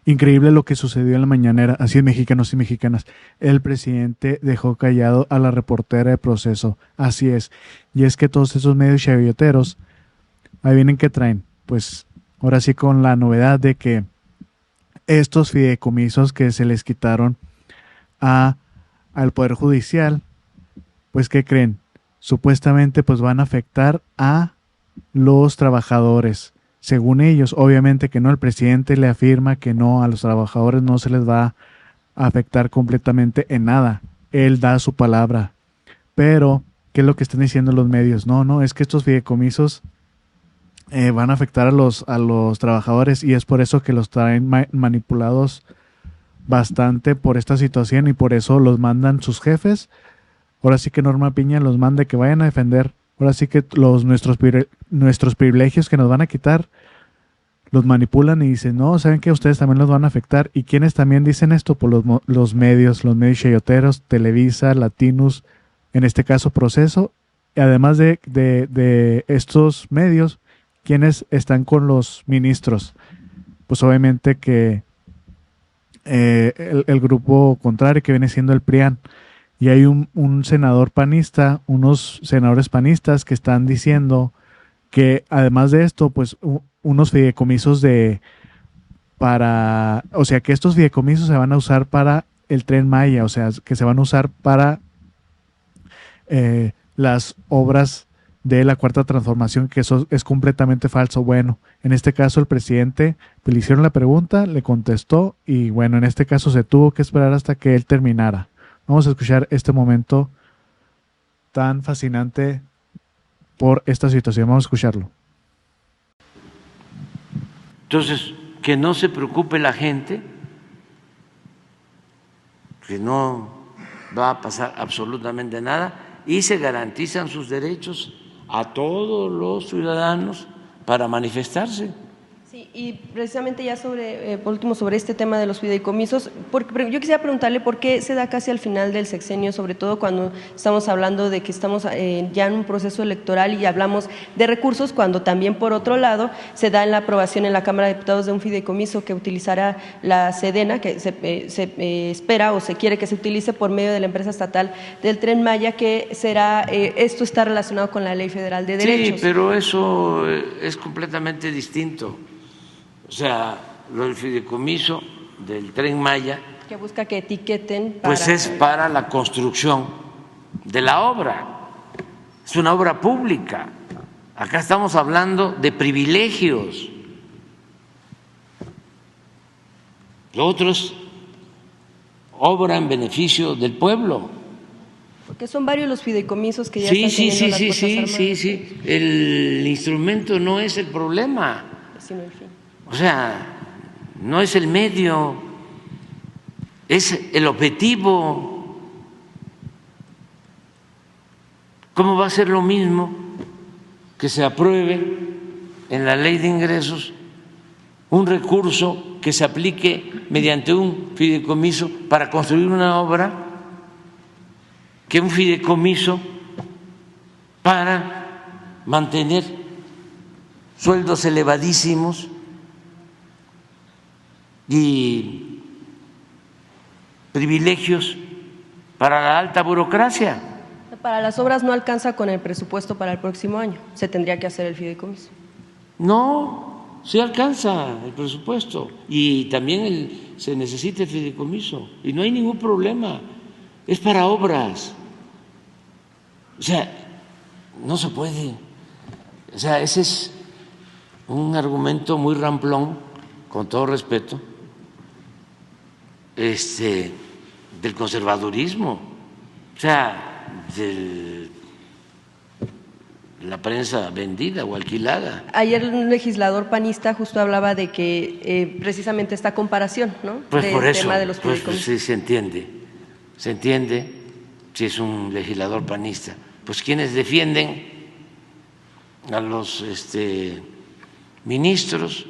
Increíble lo que sucedió en la mañanera, así es mexicanos y mexicanas. El presidente dejó callado a la reportera de Proceso, así es. Y es que todos esos medios chayoteros, ahí vienen que traen, pues ahora sí con la novedad de que estos fideicomisos que se les quitaron a, al Poder Judicial, pues ¿qué creen? Supuestamente pues van a afectar a los trabajadores. Según ellos, obviamente que no, el presidente le afirma que no, a los trabajadores no se les va a afectar completamente en nada. Él da su palabra. Pero, ¿qué es lo que están diciendo los medios? No, no, es que estos fideicomisos van a afectar a los trabajadores y es por eso que los traen manipulados bastante por esta situación y por eso los mandan sus jefes. Ahora sí que Norma Piña los manda que vayan a defender. Ahora sí que nuestros privilegios que nos van a quitar los manipulan y dicen, no, saben que ustedes también los van a afectar. ¿Y quiénes también dicen esto? Pues los medios chayoteros, Televisa, Latinus, en este caso Proceso. Y además de estos medios, ¿quiénes están con los ministros? Pues obviamente que el grupo contrario que viene siendo el PRIAN. Y hay un senador panista, unos senadores panistas que están diciendo que además de esto, pues unos fideicomisos o sea, que estos fideicomisos se van a usar para el Tren Maya, o sea, que se van a usar para las obras de la Cuarta Transformación, que eso es completamente falso. Bueno, en este caso el presidente pues, le hicieron la pregunta, le contestó y bueno, en este caso se tuvo que esperar hasta que él terminara. Vamos a escuchar este momento tan fascinante por esta situación. Vamos a escucharlo. Entonces, que no se preocupe la gente, que no va a pasar absolutamente nada y se garantizan sus derechos a todos los ciudadanos para manifestarse. Sí, y precisamente ya por último, sobre este tema de los fideicomisos, yo quisiera preguntarle por qué se da casi al final del sexenio, sobre todo cuando estamos hablando de que estamos ya en un proceso electoral y hablamos de recursos, cuando también por otro lado se da en la aprobación en la Cámara de Diputados de un fideicomiso que utilizará la Sedena, que se espera o se quiere que se utilice por medio de la empresa estatal del Tren Maya, que será, esto está relacionado con la Ley Federal de Derechos. Sí, pero eso es completamente distinto. O sea, lo del fideicomiso del Tren Maya, que busca que etiqueten pues es para la construcción de la obra, es una obra pública. Acá estamos hablando de privilegios. Lo otro es obra en beneficio del pueblo. Porque son varios los fideicomisos que ya están teniendo las Fuerzas Armadas. Sí. El instrumento no es el problema. Sino el fin. O sea, no es el medio, es el objetivo. ¿Cómo va a ser lo mismo que se apruebe en la ley de ingresos un recurso que se aplique mediante un fideicomiso para construir una obra que un fideicomiso para mantener sueldos elevadísimos y privilegios para la alta burocracia? Para las obras no alcanza con el presupuesto para el próximo año, se tendría que hacer el fideicomiso. No, sí alcanza el presupuesto y también se necesita el fideicomiso y no hay ningún problema, es para obras. O sea, no se puede, o sea, ese es un argumento muy ramplón, con todo respeto, del conservadurismo, o sea, de la prensa vendida o alquilada. Ayer un legislador panista justo hablaba de que precisamente esta comparación, ¿no? Pues del por eso, tema de los fideicomisos. Pues, sí, se entiende si es un legislador panista. Pues quienes defienden a los ministros,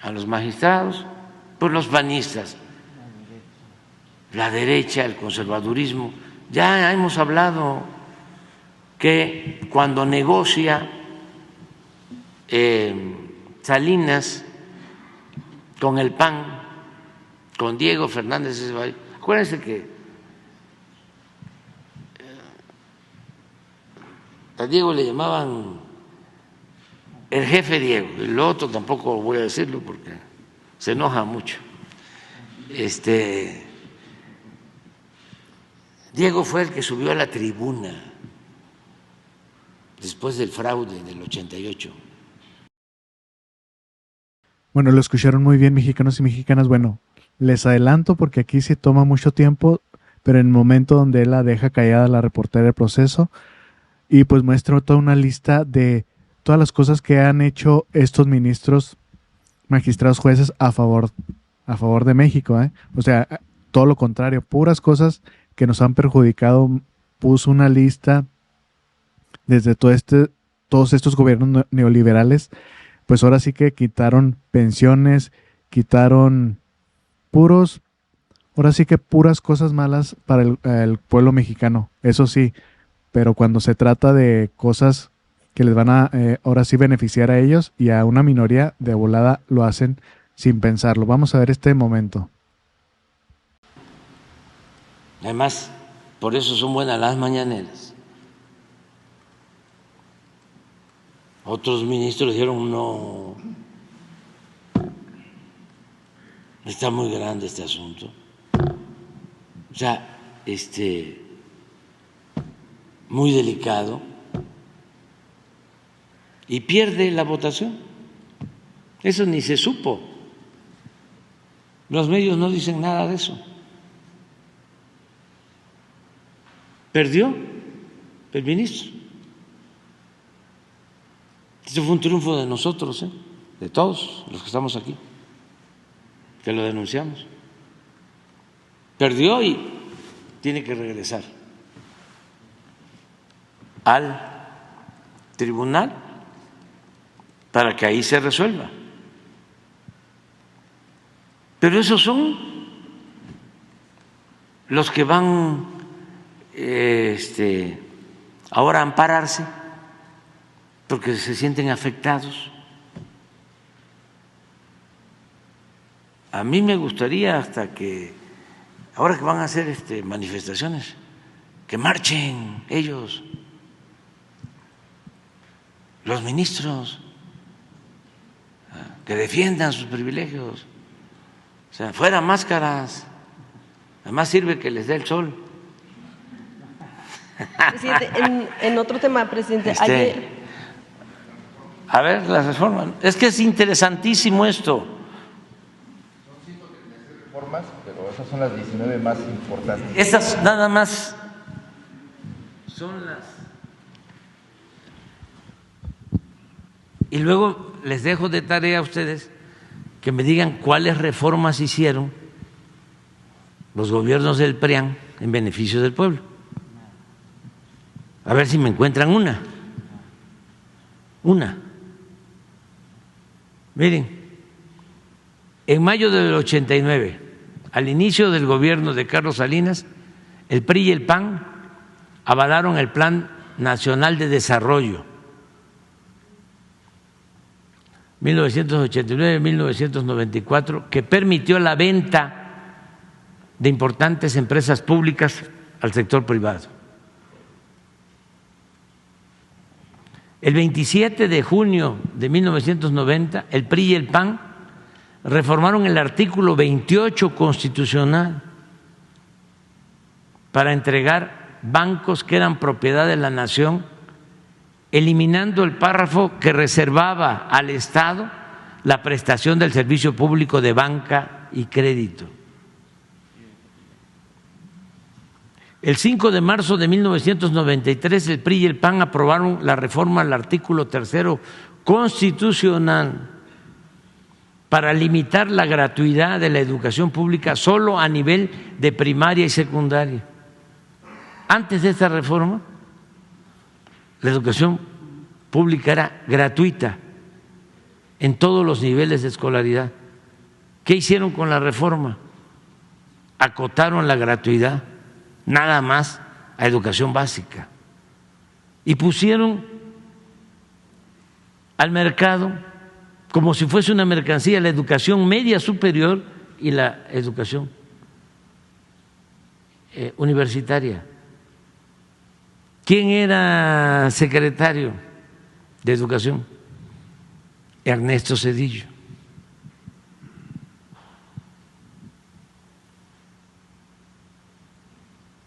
a los magistrados, pues los panistas, la derecha, el conservadurismo. Ya hemos hablado que cuando negocia Salinas con el PAN, con Diego Fernández de Ceballos. Acuérdense que a Diego le llamaban el jefe Diego, el otro tampoco voy a decirlo porque se enoja mucho. Diego fue el que subió a la tribuna después del fraude del 88. Bueno, lo escucharon muy bien, mexicanos y mexicanas. Bueno, les adelanto porque aquí se toma mucho tiempo, pero en el momento donde él la deja callada la reportera del proceso y pues muestra toda una lista de todas las cosas que han hecho estos ministros, magistrados, jueces a favor de México, ¿eh? O sea, todo lo contrario, puras cosas que nos han perjudicado. Puso una lista desde todos estos gobiernos neoliberales, pues ahora sí que quitaron pensiones, quitaron ahora sí que puras cosas malas para el pueblo mexicano, eso sí, pero cuando se trata de cosas que les van a ahora sí beneficiar a ellos y a una minoría, de volada lo hacen sin pensarlo. Vamos a ver este momento. Además, por eso son buenas las mañaneras. Otros ministros dijeron no, está muy grande este asunto. O sea, muy delicado, y pierde la votación. Eso ni se supo. Los medios no dicen nada de eso. Perdió el ministro. Eso fue un triunfo de nosotros, de todos los que estamos aquí, que lo denunciamos. Perdió y tiene que regresar al tribunal para que ahí se resuelva. Pero esos son los que van ahora a ampararse porque se sienten afectados. A mí me gustaría hasta que, ahora que van a hacer manifestaciones, que marchen ellos, los ministros, que defiendan sus privilegios. O sea, fuera máscaras, además sirve que les dé el sol. Presidente, en otro tema, presidente, ayer... A ver, la reforma. Es que es interesantísimo esto. Son 136 reformas, pero esas son las 19 más importantes. Esas nada más son las... Y luego les dejo de tarea a ustedes que me digan cuáles reformas hicieron los gobiernos del PRIAN en beneficio del pueblo. A ver si me encuentran una. Miren, en mayo del 89, al inicio del gobierno de Carlos Salinas, el PRI y el PAN avalaron el Plan Nacional de Desarrollo 1989-1994, que permitió la venta de importantes empresas públicas al sector privado. El 27 de junio de 1990, el PRI y el PAN reformaron el artículo 28 constitucional para entregar bancos que eran propiedad de la nación, eliminando el párrafo que reservaba al Estado la prestación del servicio público de banca y crédito. El 5 de marzo de 1993, el PRI y el PAN aprobaron la reforma al artículo 3 constitucional para limitar la gratuidad de la educación pública solo a nivel de primaria y secundaria. Antes de esta reforma, la educación pública era gratuita en todos los niveles de escolaridad. ¿Qué hicieron con la reforma? Acotaron la gratuidad nada más a educación básica y pusieron al mercado como si fuese una mercancía, la educación media superior y la educación universitaria. ¿Quién era secretario de Educación? Ernesto Zedillo.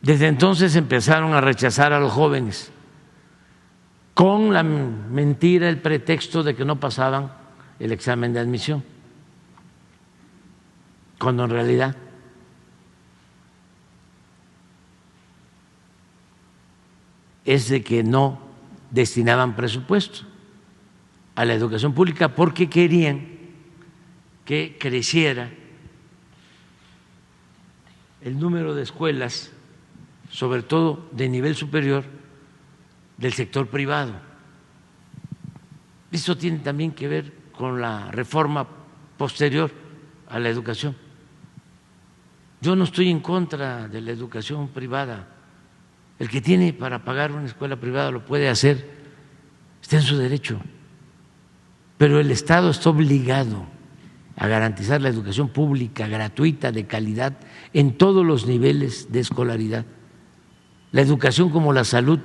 Desde entonces empezaron a rechazar a los jóvenes con la mentira, el pretexto de que no pasaban el examen de admisión, cuando en realidad es de que no destinaban presupuesto a la educación pública porque querían que creciera el número de escuelas, sobre todo de nivel superior, del sector privado. Eso tiene también que ver con la reforma posterior a la educación. Yo no estoy en contra de la educación privada. El que tiene para pagar una escuela privada lo puede hacer, está en su derecho. Pero el Estado está obligado a garantizar la educación pública, gratuita, de calidad, en todos los niveles de escolaridad. La educación, como la salud,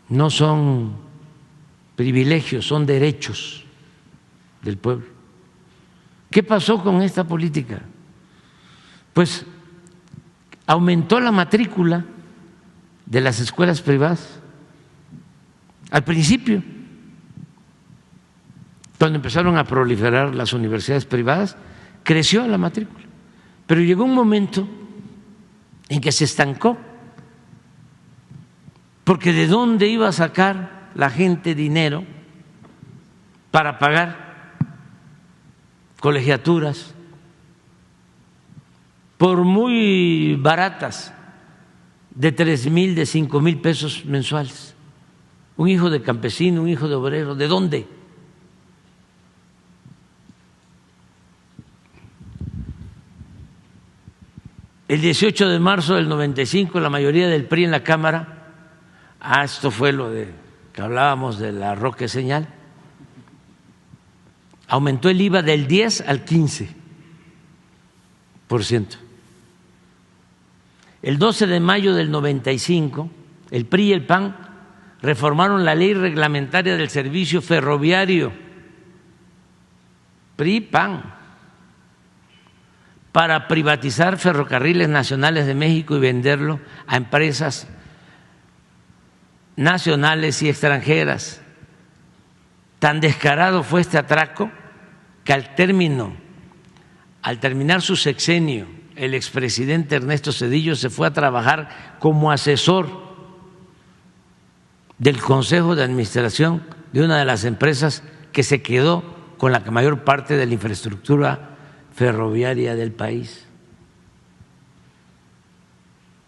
no son privilegios, son derechos del pueblo. ¿Qué pasó con esta política? Pues aumentó la matrícula de las escuelas privadas. Al principio, cuando empezaron a proliferar las universidades privadas, creció la matrícula, pero llegó un momento en que se estancó, porque ¿de dónde iba a sacar la gente dinero para pagar colegiaturas, por muy baratas, de 3,000, de 5,000 pesos mensuales? Un hijo de campesino, un hijo de obrero, ¿de dónde? El 18 de marzo del 95, la mayoría del PRI en la Cámara, esto fue lo de que hablábamos de la Roque Señal, aumentó el IVA del 10 al 15%. El 12 de mayo del 95, el PRI y el PAN reformaron la ley reglamentaria del servicio ferroviario, PRI-PAN, para privatizar Ferrocarriles Nacionales de México y venderlo a empresas nacionales y extranjeras. Tan descarado fue este atraco que al terminar su sexenio, el expresidente Ernesto Zedillo se fue a trabajar como asesor del Consejo de Administración de una de las empresas que se quedó con la mayor parte de la infraestructura ferroviaria del país.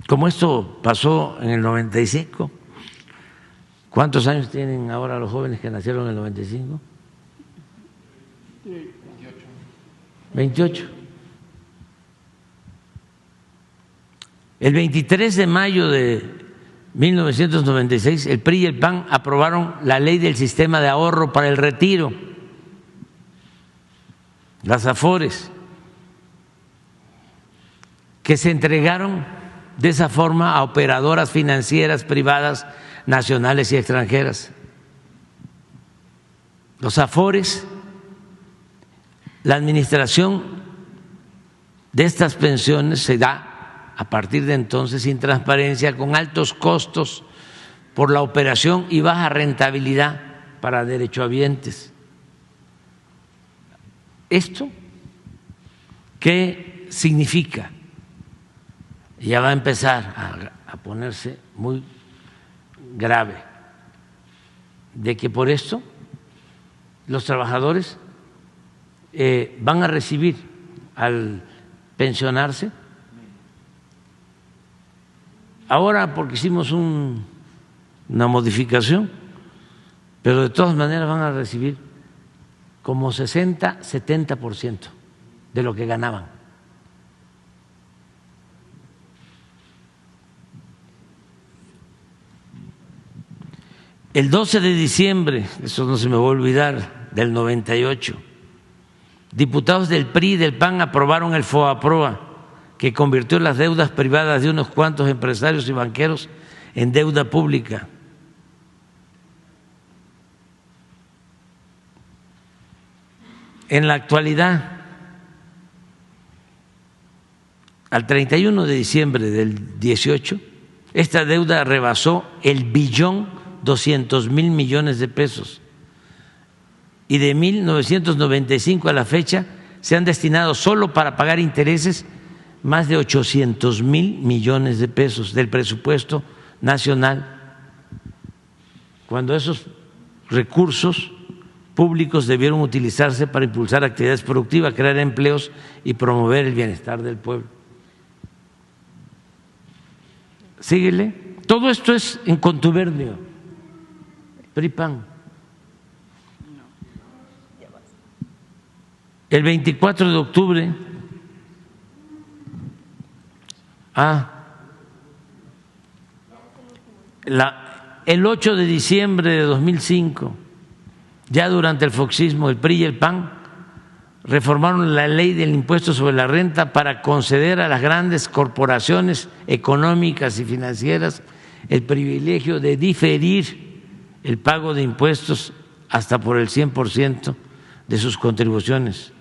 Como esto pasó en el 95, ¿cuántos años tienen ahora los jóvenes que nacieron en el 95? 28. El 23 de mayo de 1996, el PRI y el PAN aprobaron la ley del sistema de ahorro para el retiro, las AFORES, que se entregaron de esa forma a operadoras financieras privadas nacionales y extranjeras. Los AFORES, la administración de estas pensiones se da a partir de entonces sin transparencia, con altos costos por la operación y baja rentabilidad para derechohabientes. ¿Esto qué significa? Ya va a empezar a ponerse muy grave, de que por esto los trabajadores van a recibir al pensionarse, ahora porque hicimos una modificación, pero de todas maneras van a recibir como 60-70% de lo que ganaban. El 12 de diciembre, eso no se me va a olvidar, del 98. Diputados del PRI y del PAN aprobaron el FOAPROA, que convirtió las deudas privadas de unos cuantos empresarios y banqueros en deuda pública. En la actualidad, al 31 de diciembre del 18, esta deuda rebasó el 1.200.000 millones de pesos y de 1995 a la fecha se han destinado solo para pagar intereses más de 800.000 millones de pesos del presupuesto nacional, cuando esos recursos públicos debieron utilizarse para impulsar actividades productivas, crear empleos y promover el bienestar del pueblo. Síguele. Todo esto es en contubernio. PRI-PAN. El 24 de octubre, el 8 de diciembre de 2005, ya durante el foxismo, el PRI y el PAN reformaron la ley del impuesto sobre la renta para conceder a las grandes corporaciones económicas y financieras el privilegio de diferir el pago de impuestos hasta por el 100% de sus contribuciones.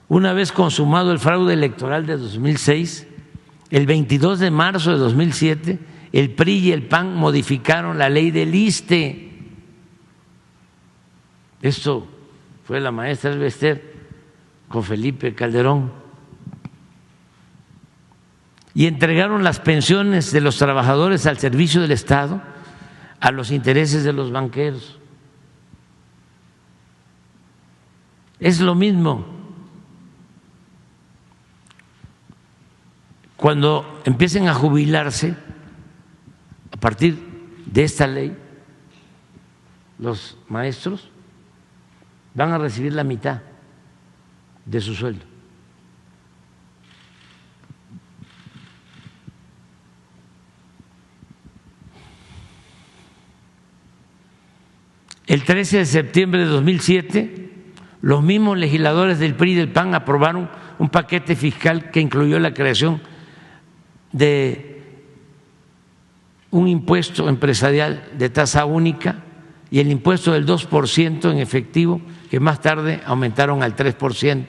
Una vez consumado el fraude electoral de 2006, el 22 de marzo de 2007, el PRI y el PAN modificaron la ley del ISSSTE. Esto fue la maestra Elbester con Felipe Calderón. Y entregaron las pensiones de los trabajadores al servicio del Estado a los intereses de los banqueros. Es lo mismo. Cuando empiecen a jubilarse, a partir de esta ley, los maestros van a recibir la mitad de su sueldo. El 13 de septiembre de 2007, los mismos legisladores del PRI y del PAN aprobaron un paquete fiscal que incluyó la creación de un impuesto empresarial de tasa única y el impuesto del 2% en efectivo, que más tarde aumentaron al 3%.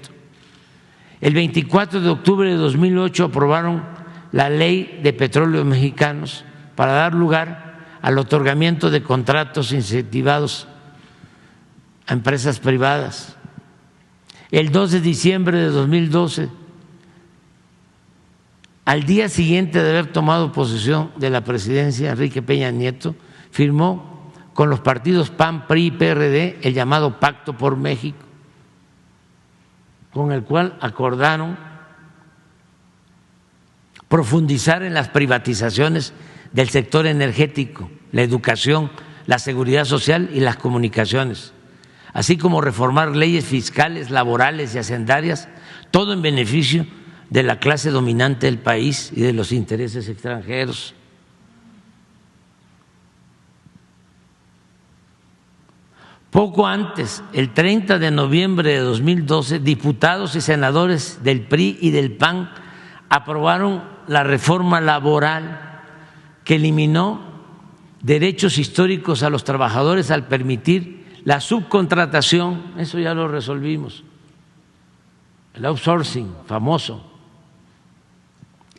El 24 de octubre de 2008 aprobaron la Ley de Petróleos Mexicanos para dar lugar al otorgamiento de contratos incentivados a empresas privadas. El 2 de diciembre de 2012, al día siguiente de haber tomado posesión de la presidencia, Enrique Peña Nieto firmó con los partidos PAN, PRI y PRD el llamado Pacto por México, con el cual acordaron profundizar en las privatizaciones del sector energético, la educación, la seguridad social y las comunicaciones, así como reformar leyes fiscales, laborales y hacendarias, todo en beneficio de la clase dominante del país y de los intereses extranjeros. Poco antes, el 30 de noviembre de 2012, diputados y senadores del PRI y del PAN aprobaron la reforma laboral que eliminó derechos históricos a los trabajadores al permitir la subcontratación. Eso ya lo resolvimos, el outsourcing famoso,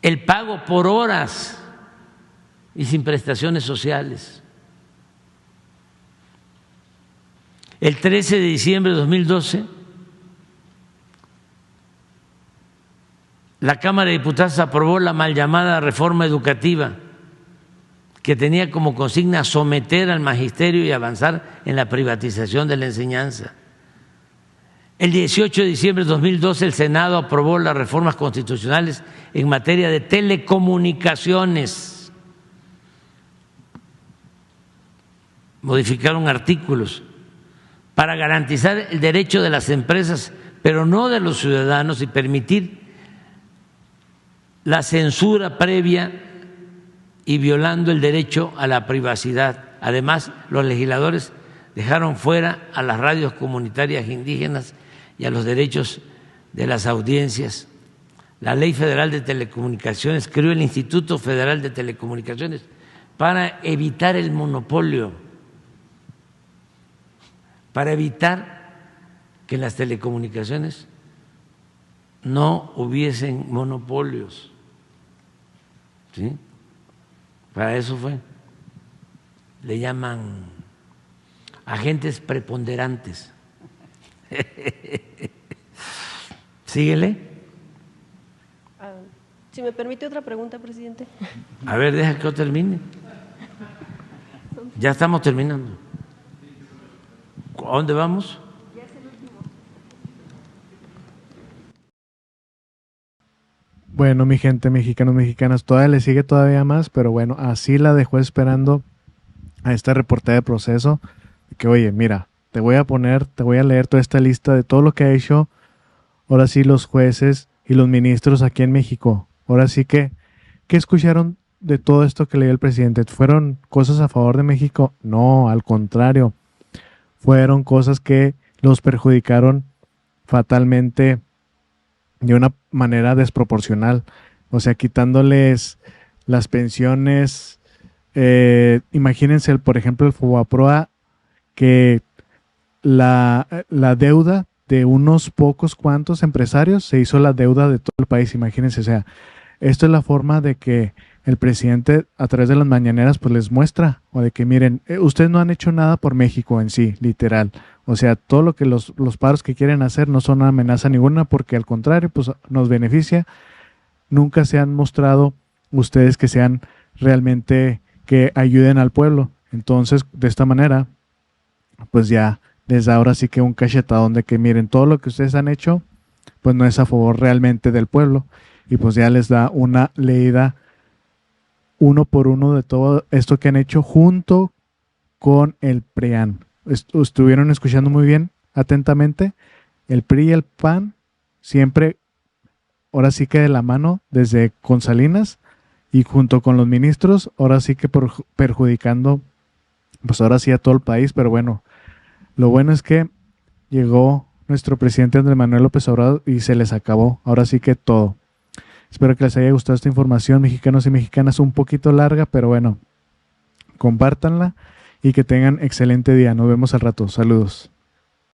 el pago por horas y sin prestaciones sociales. El 13 de diciembre de 2012, la Cámara de Diputados aprobó la mal llamada reforma educativa, que tenía como consigna someter al magisterio y avanzar en la privatización de la enseñanza. El 18 de diciembre de 2012, el Senado aprobó las reformas constitucionales en materia de telecomunicaciones. Modificaron artículos para garantizar el derecho de las empresas, pero no de los ciudadanos, y permitir la censura previa y violando el derecho a la privacidad. Además, los legisladores dejaron fuera a las radios comunitarias indígenas y a los derechos de las audiencias. La Ley Federal de Telecomunicaciones creó el Instituto Federal de Telecomunicaciones para evitar el monopolio, para evitar que en las telecomunicaciones no hubiesen monopolios. ¿Sí? Para eso fue. Le llaman agentes preponderantes. Síguele. Si me permite otra pregunta, presidente. A ver, deja que yo termine. Ya estamos terminando. ¿A dónde vamos? Bueno, mi gente, mexicanos, mexicanas, todavía le sigue todavía más, pero bueno, así la dejó esperando a esta reportera de proceso, que oye, mira, te voy a leer toda esta lista de todo lo que ha hecho ahora sí los jueces y los ministros aquí en México. Ahora sí que, ¿qué escucharon de todo esto que leyó el presidente? ¿Fueron cosas a favor de México? No, al contrario, fueron cosas que los perjudicaron fatalmente de una manera desproporcional, o sea, quitándoles las pensiones. Imagínense, por ejemplo, el Fobaproa, que la deuda de unos pocos cuantos empresarios se hizo la deuda de todo el país. Imagínense, o sea, esto es la forma de que el presidente a través de las mañaneras pues les muestra, o de que miren, ustedes no han hecho nada por México en sí, literal. O sea, todo lo que los paros que quieren hacer no son una amenaza ninguna, porque al contrario, pues nos beneficia. Nunca se han mostrado ustedes que sean realmente, que ayuden al pueblo. Entonces, de esta manera, pues ya desde ahora sí que un cachetadón de que miren, todo lo que ustedes han hecho, pues no es a favor realmente del pueblo. Y pues ya les da una leída uno por uno de todo esto que han hecho junto con el PRIAN. Estuvieron escuchando muy bien, atentamente. El PRI y el PAN siempre, ahora sí que de la mano, desde con Salinas y junto con los ministros, ahora sí que perjudicando, pues ahora sí a todo el país. Pero bueno, lo bueno es que llegó nuestro presidente Andrés Manuel López Obrador y se les acabó, ahora sí que todo. Espero que les haya gustado esta información, mexicanos y mexicanas, un poquito larga, pero bueno, compártanla y que tengan excelente día. Nos vemos al rato. Saludos.